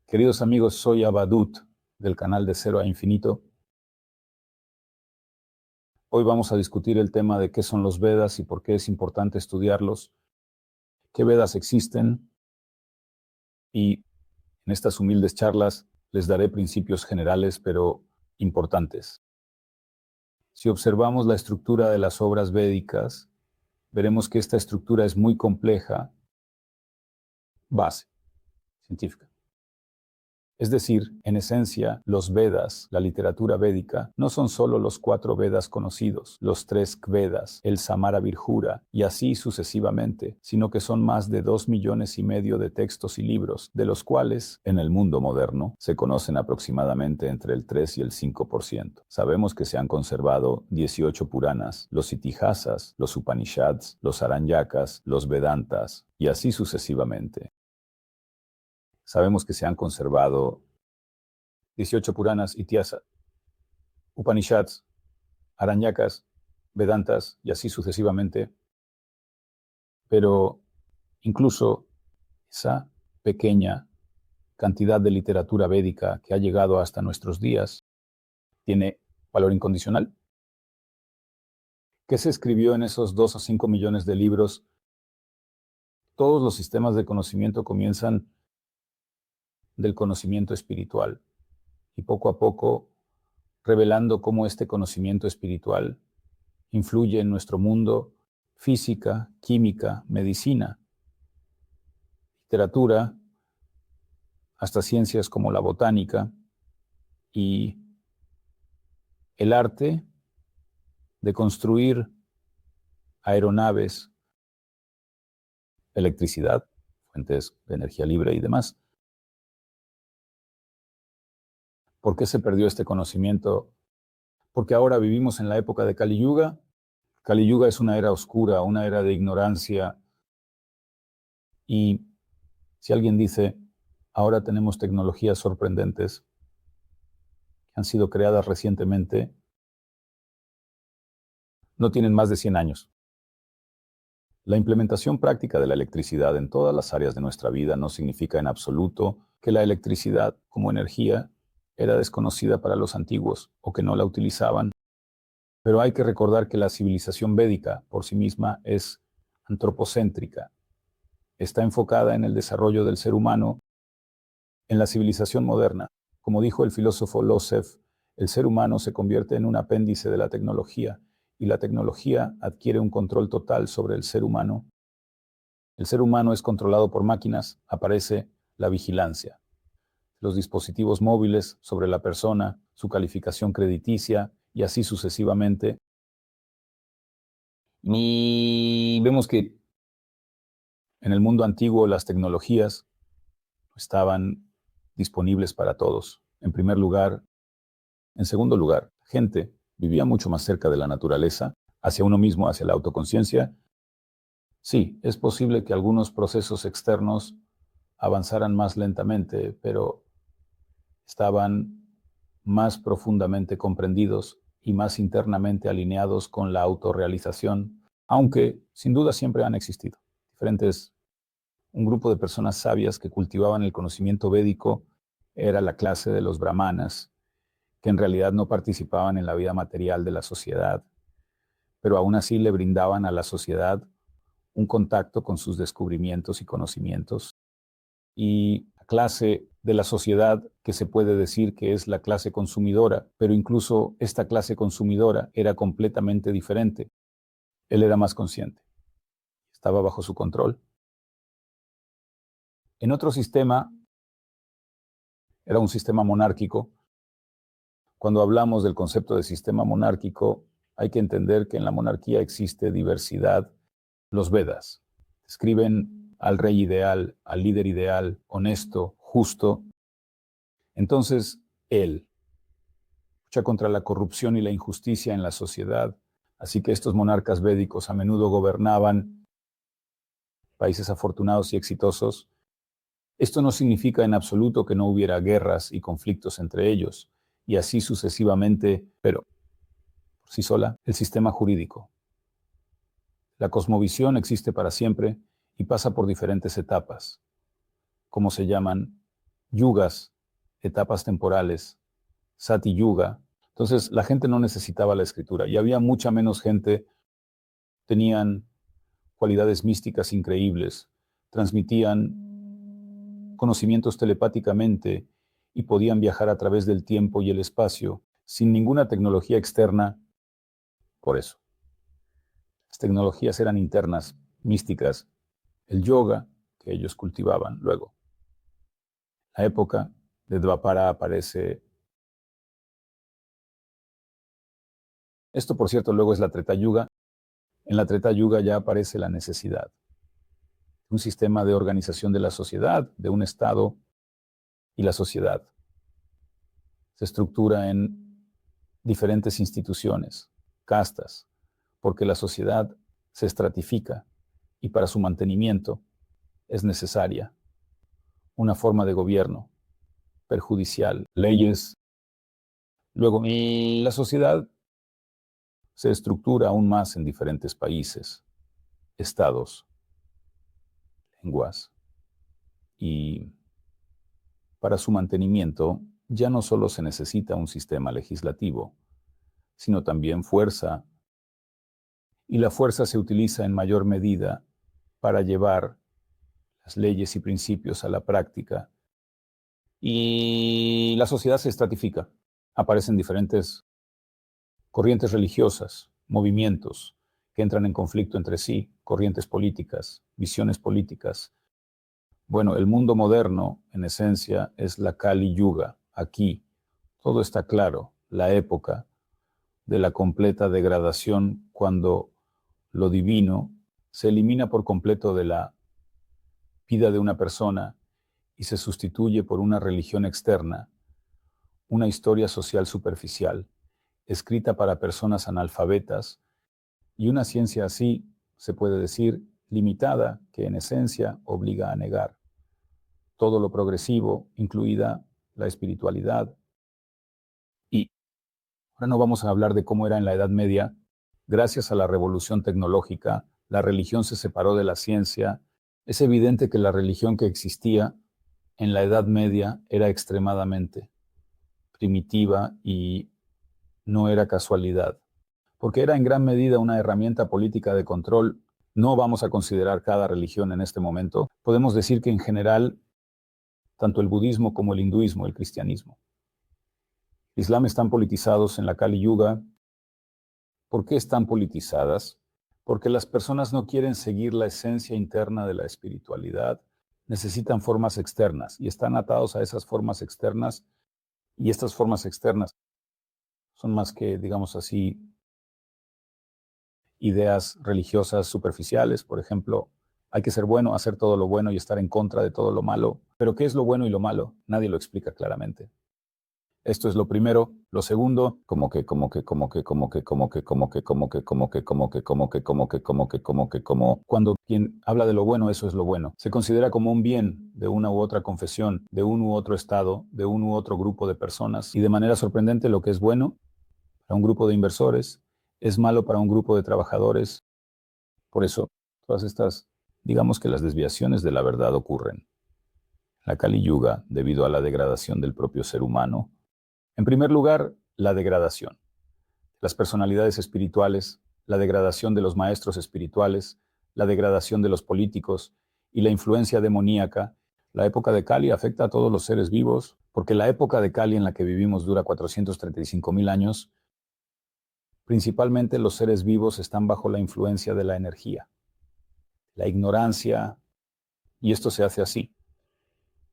Queridos amigos, soy Abadut del canal de Cero a Infinito. Hoy vamos a discutir el tema de qué son los Vedas y por qué es importante estudiarlos, qué Vedas existen, y en estas humildes charlas les daré principios generales pero importantes. Si observamos la estructura de las obras védicas, veremos que esta estructura es muy compleja, base científica. Es decir, en esencia, los Vedas, la literatura védica, no son solo los 4 Vedas conocidos, los 3 Vedas, el Samara Virjura y así sucesivamente, sino que son más de 2,5 millones de textos y libros, de los cuales, en el mundo moderno, se conocen aproximadamente entre el 3 y el 5%. Sabemos que se han conservado 18 Puranas, los Itihasas, los Upanishads, los Aranyakas, los Vedantas y así sucesivamente. Sabemos que se han conservado 18 Puranas, Itihasas, Upanishads, Aranyakas, Vedantas y así sucesivamente. Pero incluso esa pequeña cantidad de literatura védica que ha llegado hasta nuestros días tiene valor incondicional. ¿Qué se escribió en esos 2 o 5 millones de libros? Todos los sistemas de conocimiento comienzan del conocimiento espiritual y poco a poco revelando cómo este conocimiento espiritual influye en nuestro mundo, física, química, medicina, literatura, hasta ciencias como la botánica y el arte de construir aeronaves, electricidad, fuentes de energía libre y demás. ¿Por qué se perdió este conocimiento? Porque ahora vivimos en la época de Kali Yuga. Kali Yuga es una era oscura, una era de ignorancia. Y si alguien dice, ahora tenemos tecnologías sorprendentes que han sido creadas recientemente, no tienen más de 100 años. La implementación práctica de la electricidad en todas las áreas de nuestra vida no significa en absoluto que la electricidad como energía era desconocida para los antiguos o que no la utilizaban. Pero hay que recordar que la civilización védica por sí misma es antropocéntrica. Está enfocada en el desarrollo del ser humano. En la civilización moderna, como dijo el filósofo Losev, el ser humano se convierte en un apéndice de la tecnología y la tecnología adquiere un control total sobre el ser humano. El ser humano es controlado por máquinas, aparece la vigilancia. Los dispositivos móviles sobre la persona, su calificación crediticia y así sucesivamente. Y vemos que en el mundo antiguo las tecnologías estaban disponibles para todos. En primer lugar. En segundo lugar, la gente vivía mucho más cerca de la naturaleza, hacia uno mismo, hacia la autoconciencia. Sí, es posible que algunos procesos externos avanzaran más lentamente, pero estaban más profundamente comprendidos y más internamente alineados con la autorrealización, aunque sin duda siempre han existido un grupo de personas sabias que cultivaban el conocimiento védico era la clase de los brahmanas, que en realidad no participaban en la vida material de la sociedad, pero aún así le brindaban a la sociedad un contacto con sus descubrimientos y conocimientos. Y la clase de la sociedad que se puede decir que es la clase consumidora, pero incluso esta clase consumidora era completamente diferente. Él era más consciente, estaba bajo su control. En otro sistema, era un sistema monárquico. Cuando hablamos del concepto de sistema monárquico, hay que entender que en la monarquía existe diversidad. Los Vedas describen al rey ideal, al líder ideal, honesto, justo. Entonces, él lucha contra la corrupción y la injusticia en la sociedad. Así que estos monarcas védicos a menudo gobernaban países afortunados y exitosos. Esto no significa en absoluto que no hubiera guerras y conflictos entre ellos, y así sucesivamente, pero por sí sola, el sistema jurídico. La cosmovisión existe para siempre y pasa por diferentes etapas, como se llaman yugas, etapas temporales, Sati Yuga. Entonces la gente no necesitaba la escritura y había mucha menos gente, tenían cualidades místicas increíbles, transmitían conocimientos telepáticamente y podían viajar a través del tiempo y el espacio sin ninguna tecnología externa. Por eso, las tecnologías eran internas, místicas, el yoga que ellos cultivaban. Luego, la época de Dvapara aparece. Esto, por cierto, luego es la Treta Yuga. En la Treta Yuga ya aparece la necesidad. Un sistema de organización de la sociedad, de un Estado, y la sociedad se estructura en diferentes instituciones, castas, porque la sociedad se estratifica y para su mantenimiento es necesaria una forma de gobierno perjudicial, leyes. Luego, la sociedad se estructura aún más en diferentes países, estados, lenguas, y para su mantenimiento ya no solo se necesita un sistema legislativo, sino también fuerza, y la fuerza se utiliza en mayor medida para llevar las leyes y principios a la práctica. Y la sociedad se estratifica. Aparecen diferentes corrientes religiosas, movimientos que entran en conflicto entre sí, corrientes políticas, visiones políticas. Bueno, el mundo moderno, en esencia, es la Kali Yuga. Aquí todo está claro, la época de la completa degradación cuando lo divino se elimina por completo de la vida de una persona y se sustituye por una religión externa, una historia social superficial, escrita para personas analfabetas, y una ciencia así, se puede decir, limitada, que en esencia obliga a negar todo lo progresivo, incluida la espiritualidad. Y ahora no vamos a hablar de cómo era en la Edad Media. Gracias a la revolución tecnológica, la religión se separó de la ciencia. Es evidente que la religión que existía en la Edad Media era extremadamente primitiva y no era casualidad, porque era en gran medida una herramienta política de control. No vamos a considerar cada religión en este momento. Podemos decir que en general, tanto el budismo como el hinduismo, el cristianismo, el islam están politizados en la Kali Yuga. ¿Por qué están politizadas? Porque las personas no quieren seguir la esencia interna de la espiritualidad, necesitan formas externas y están atados a esas formas externas, y estas formas externas son más que, digamos así, ideas religiosas superficiales. Por ejemplo, hay que ser bueno, hacer todo lo bueno y estar en contra de todo lo malo. Pero ¿qué es lo bueno y lo malo? Nadie lo explica claramente. Esto es lo primero. Lo segundo, cuando quien habla de lo bueno, eso es lo bueno. Se considera como un bien de una u otra confesión, de un u otro estado, de un u otro grupo de personas. Y de manera sorprendente, lo que es bueno para un grupo de inversores es malo para un grupo de trabajadores. Por eso, todas estas, digamos que las desviaciones de la verdad ocurren. La Kali Yuga, debido a la degradación del propio ser humano. En primer lugar, la degradación. Las personalidades espirituales, la degradación de los maestros espirituales, la degradación de los políticos y la influencia demoníaca. La época de Kali afecta a todos los seres vivos, porque la época de Kali en la que vivimos dura 435.000 años. Principalmente los seres vivos están bajo la influencia de la energía, la ignorancia, y esto se hace así,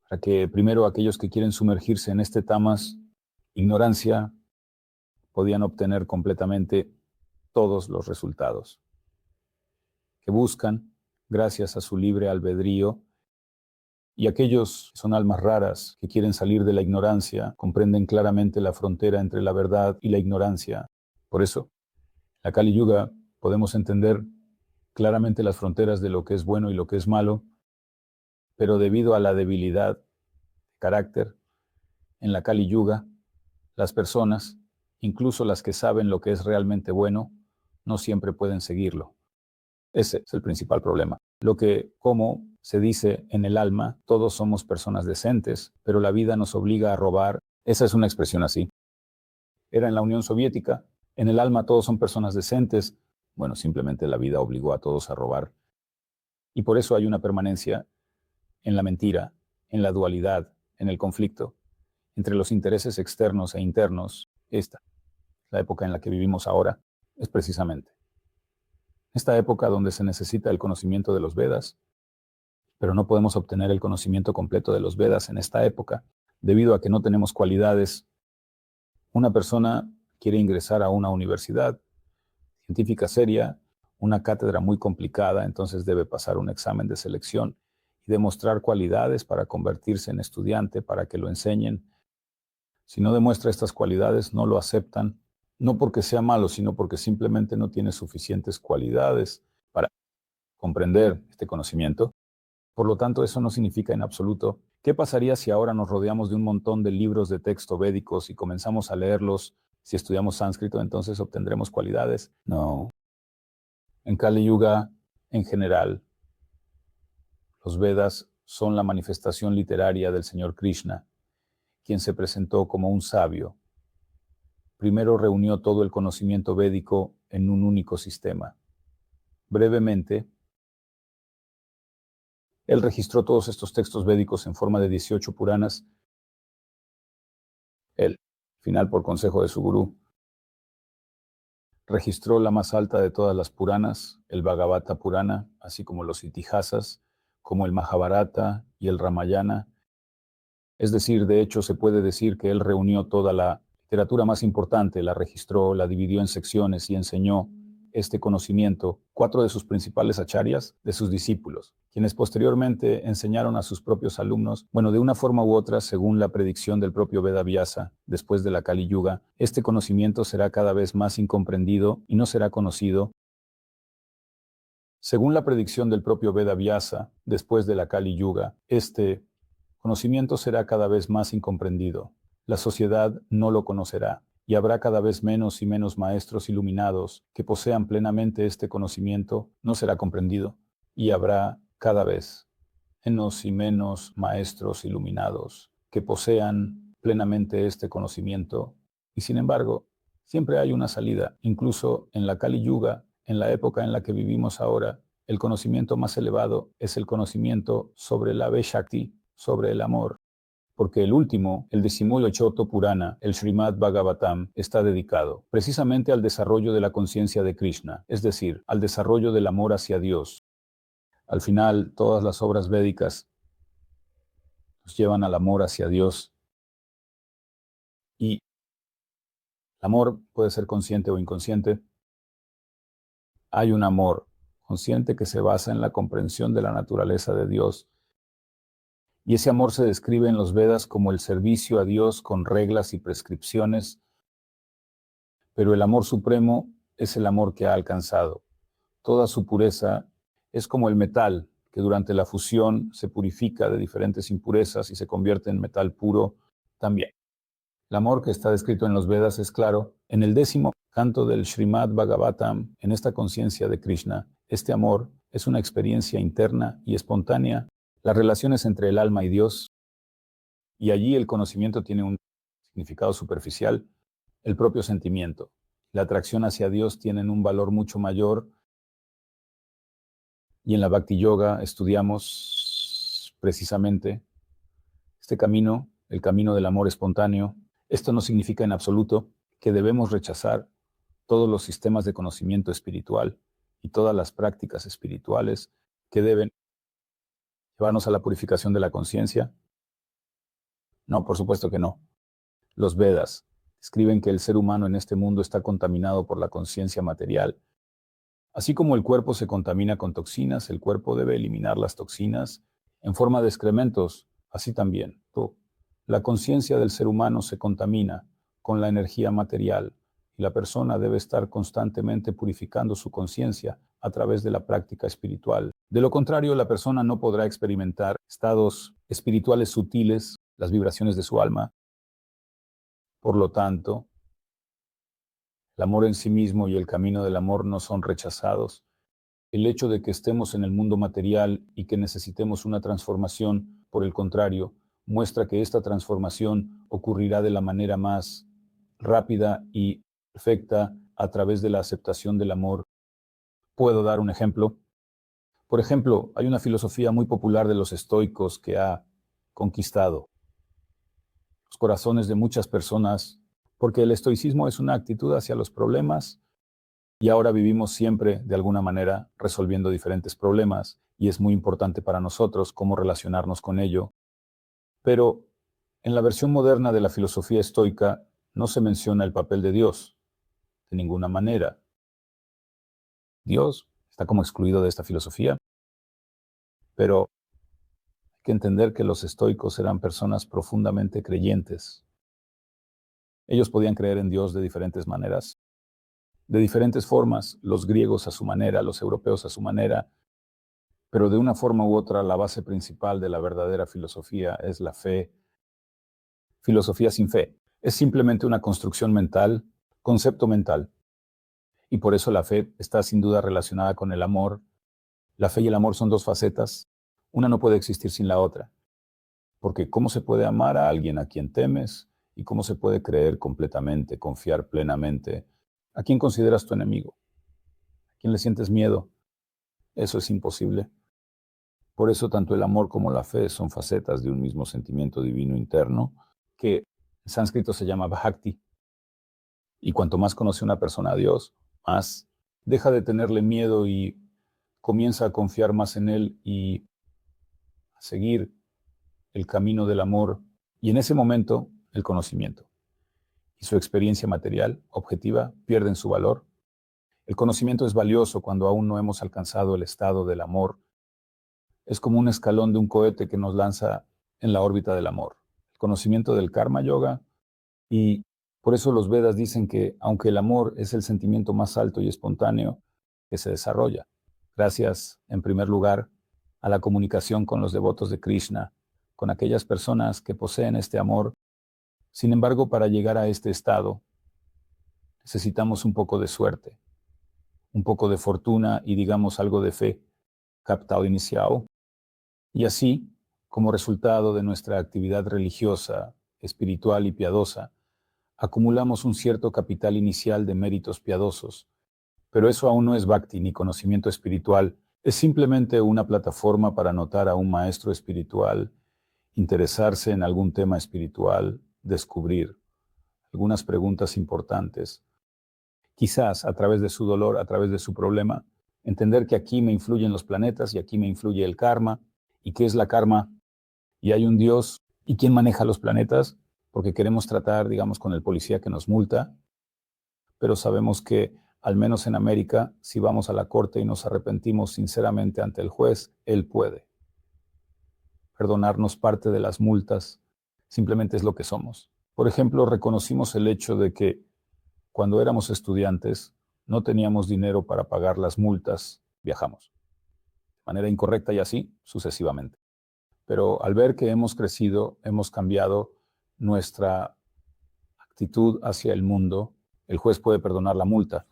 para que primero aquellos que quieren sumergirse en este tamas, ignorancia, podían obtener completamente todos los resultados que buscan gracias a su libre albedrío, y aquellos que son almas raras que quieren salir de la ignorancia comprenden claramente la frontera entre la verdad y la ignorancia. Por eso, la Kali Yuga podemos entender claramente las fronteras de lo que es bueno y lo que es malo, pero debido a la debilidad de carácter en la Kali Yuga, las personas, incluso las que saben lo que es realmente bueno, no siempre pueden seguirlo. Ese es el principal problema. Como se dice en el alma, todos somos personas decentes, pero la vida nos obliga a robar. Esa es una expresión así. Era en la Unión Soviética. En el alma todos son personas decentes. Bueno, simplemente la vida obligó a todos a robar. Y por eso hay una permanencia en la mentira, en la dualidad, en el conflicto, entre los intereses externos e internos. La época en la que vivimos ahora, es precisamente esta época donde se necesita el conocimiento de los Vedas, pero no podemos obtener el conocimiento completo de los Vedas en esta época, debido a que no tenemos cualidades. Una persona quiere ingresar a una universidad científica seria, una cátedra muy complicada, entonces debe pasar un examen de selección y demostrar cualidades para convertirse en estudiante, para que lo enseñen. Si no demuestra estas cualidades, no lo aceptan, no porque sea malo, sino porque simplemente no tiene suficientes cualidades para comprender este conocimiento. Por lo tanto, eso no significa en absoluto. ¿Qué pasaría si ahora nos rodeamos de un montón de libros de texto védicos y comenzamos a leerlos? Si estudiamos sánscrito, entonces obtendremos cualidades. No. En Kali Yuga, en general, los Vedas son la manifestación literaria del Señor Krishna, quien se presentó como un sabio. Primero reunió todo el conocimiento védico en un único sistema. Brevemente, él registró todos estos textos védicos en forma de 18 Puranas. Él, final por consejo de su gurú, registró la más alta de todas las Puranas, el Bhagavata Purana, así como los Itihasas, como el Mahabharata y el Ramayana. Es decir, de hecho, se puede decir que él reunió toda la literatura más importante, la registró, la dividió en secciones y enseñó este conocimiento 4 de sus principales acharyas, de sus discípulos, quienes posteriormente enseñaron a sus propios alumnos. Bueno, de una forma u otra, según la predicción del propio Veda Vyasa, después de la Kali Yuga, este conocimiento será cada vez más incomprendido y no será conocido. Según la predicción del propio Veda Vyasa, después de la Kali Yuga, este conocimiento será cada vez más incomprendido. La sociedad no lo conocerá y habrá cada vez menos y menos maestros iluminados que posean plenamente este conocimiento. No será comprendido y habrá cada vez menos y menos maestros iluminados que posean plenamente este conocimiento. Y sin embargo, siempre hay una salida. Incluso en la Kali Yuga, en la época en la que vivimos ahora, el conocimiento más elevado es el conocimiento sobre la Vaishakti, sobre el amor, porque el último, el 18º Purana, el Srimad Bhagavatam, está dedicado precisamente al desarrollo de la conciencia de Krishna, es decir, al desarrollo del amor hacia Dios. Al final, todas las obras védicas nos llevan al amor hacia Dios, y el amor puede ser consciente o inconsciente. Hay un amor consciente que se basa en la comprensión de la naturaleza de Dios. Y ese amor se describe en los Vedas como el servicio a Dios con reglas y prescripciones, pero el amor supremo es el amor que ha alcanzado. Toda su pureza es como el metal, que durante la fusión se purifica de diferentes impurezas y se convierte en metal puro también. El amor que está descrito en los Vedas es claro. En el 10º canto del Srimad Bhagavatam, en esta conciencia de Krishna, este amor es una experiencia interna y espontánea, las relaciones entre el alma y Dios, y allí el conocimiento tiene un significado superficial, el propio sentimiento. La atracción hacia Dios tienen un valor mucho mayor, y en la Bhakti Yoga estudiamos precisamente este camino, el camino del amor espontáneo. Esto no significa en absoluto que debemos rechazar todos los sistemas de conocimiento espiritual y todas las prácticas espirituales que deben llevarnos a la purificación de la conciencia. No, por supuesto que no. Los Vedas escriben que el ser humano en este mundo está contaminado por la conciencia material. Así como el cuerpo se contamina con toxinas, el cuerpo debe eliminar las toxinas en forma de excrementos. Así también, la conciencia del ser humano se contamina con la energía material y la persona debe estar constantemente purificando su conciencia a través de la práctica espiritual. De lo contrario, la persona no podrá experimentar estados espirituales sutiles, las vibraciones de su alma. Por lo tanto, el amor en sí mismo y el camino del amor no son rechazados. el hecho de que estemos en el mundo material y que necesitemos una transformación, por el contrario, muestra que esta transformación ocurrirá de la manera más rápida y perfecta a través de la aceptación del amor. ¿Puedo dar un ejemplo? Por ejemplo, hay una filosofía muy popular de los estoicos que ha conquistado los corazones de muchas personas, porque el estoicismo es una actitud hacia los problemas y ahora vivimos siempre, de alguna manera, resolviendo diferentes problemas y es muy importante para nosotros cómo relacionarnos con ello. Pero en la versión moderna de la filosofía estoica no se menciona el papel de Dios, de ninguna manera. Dios está como excluido de esta filosofía, pero hay que entender que los estoicos eran personas profundamente creyentes. Ellos podían creer en Dios de diferentes maneras, de diferentes formas, los griegos a su manera, los europeos a su manera, pero de una forma u otra la base principal de la verdadera filosofía es la fe. Filosofía sin fe es simplemente una construcción mental, concepto mental, y por eso la fe está sin duda relacionada con el amor. La fe y el amor son dos facetas, una no puede existir sin la otra, porque ¿cómo se puede amar a alguien a quien temes? ¿Y cómo se puede creer completamente, confiar plenamente? ¿A quién consideras tu enemigo? ¿A quién le sientes miedo? Eso es imposible. Por eso tanto el amor como la fe son facetas de un mismo sentimiento divino interno, que en sánscrito se llama bhakti. Y cuanto más conoce una persona a Dios, más deja de tenerle miedo y comienza a confiar más en Él y a seguir el camino del amor. Y en ese momento, el conocimiento y su experiencia material, objetiva, pierden su valor. El conocimiento es valioso cuando aún no hemos alcanzado el estado del amor. Es como un escalón de un cohete que nos lanza en la órbita del amor. El conocimiento del karma yoga, y por eso los Vedas dicen que aunque el amor es el sentimiento más alto y espontáneo que se desarrolla, gracias en primer lugar a la comunicación con los devotos de Krishna, con aquellas personas que poseen este amor. Sin embargo, para llegar a este estado necesitamos un poco de suerte, un poco de fortuna y digamos algo de fe, capital inicial. Y así, como resultado de nuestra actividad religiosa, espiritual y piadosa, acumulamos un cierto capital inicial de méritos piadosos. Pero eso aún no es bhakti ni conocimiento espiritual, es simplemente una plataforma para notar a un maestro espiritual, interesarse en algún tema espiritual, descubrir algunas preguntas importantes. Quizás a través de su dolor, a través de su problema, entender que aquí me influyen los planetas y aquí me influye el karma. ¿Y qué es la karma? Y hay un Dios. ¿Y quién maneja los planetas? Porque queremos tratar, digamos, con el policía que nos multa, pero sabemos que, al menos en América, si vamos a la corte y nos arrepentimos sinceramente ante el juez, él puede perdonarnos parte de las multas. Simplemente es lo que somos. Por ejemplo, reconocimos el hecho de que cuando éramos estudiantes no teníamos dinero para pagar las multas, viajamos de manera incorrecta y así sucesivamente. Pero al ver que hemos crecido, hemos cambiado nuestra actitud hacia el mundo, el juez puede perdonar la multa.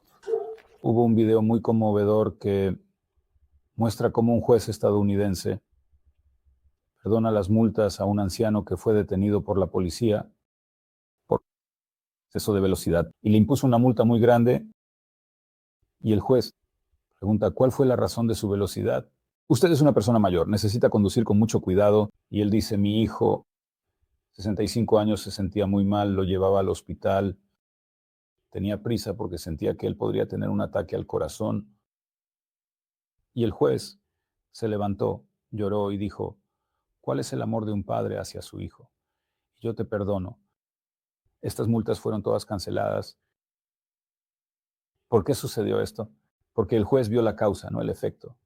Hubo un video muy conmovedor que muestra cómo un juez estadounidense perdona las multas a un anciano que fue detenido por la policía por exceso de velocidad y le impuso una multa muy grande y el juez pregunta cuál fue la razón de su velocidad. Usted es una persona mayor, necesita conducir con mucho cuidado y él dice, mi hijo, 65 años, se sentía muy mal, lo llevaba al hospital, tenía prisa porque sentía que él podría tener un ataque al corazón. Y el juez se levantó, lloró y dijo, ¿cuál es el amor de un padre hacia su hijo? Yo te perdono. Estas multas fueron todas canceladas. ¿Por qué sucedió esto? Porque el juez vio la causa, no el efecto.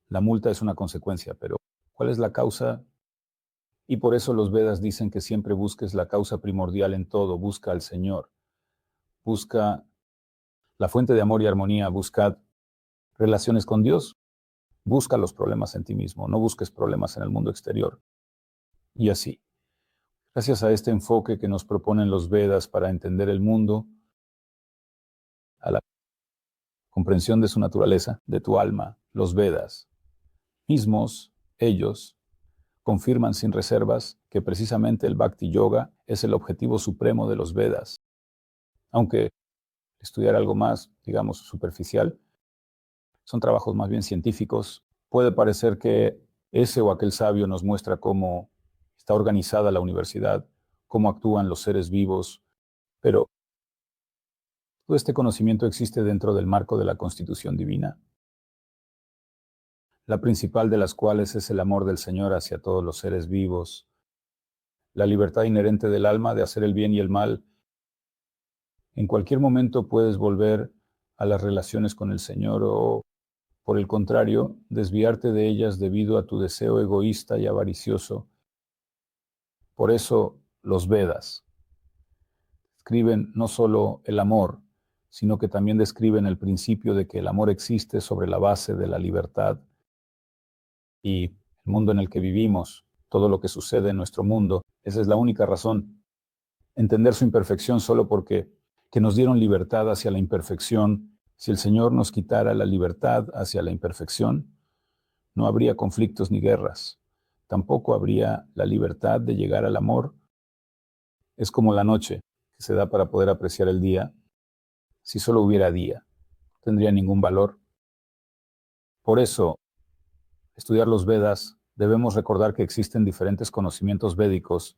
La multa es una consecuencia, pero ¿cuál es la causa? Y por eso los Vedas dicen que siempre busques la causa primordial en todo, busca al Señor, busca la fuente de amor y armonía, buscad relaciones con Dios, busca los problemas en ti mismo, no busques problemas en el mundo exterior. Y así, gracias a este enfoque que nos proponen los Vedas para entender el mundo, a la comprensión de su naturaleza, de tu alma, los Vedas. Mismos, ellos, confirman sin reservas que precisamente el Bhakti Yoga es el objetivo supremo de los Vedas. Aunque estudiar algo más, digamos, superficial, son trabajos más bien científicos. Puede parecer que ese o aquel sabio nos muestra cómo está organizada la universidad, cómo actúan los seres vivos, pero todo este conocimiento existe dentro del marco de la Constitución divina, la principal de las cuales es el amor del Señor hacia todos los seres vivos, la libertad inherente del alma de hacer el bien y el mal. En cualquier momento puedes volver a las relaciones con el Señor o, por el contrario, desviarte de ellas debido a tu deseo egoísta y avaricioso. Por eso los Vedas describen no solo el amor, sino que también describen el principio de que el amor existe sobre la base de la libertad. Y el mundo en el que vivimos, todo lo que sucede en nuestro mundo, esa es la única razón. Entender su imperfección solo porque que nos dieron libertad hacia la imperfección. Si el Señor nos quitara la libertad hacia la imperfección, no habría conflictos ni guerras. Tampoco habría la libertad de llegar al amor. Es como la noche, que se da para poder apreciar el día. Si solo hubiera día, no tendría ningún valor. Por eso, estudiar los Vedas, debemos recordar que existen diferentes conocimientos védicos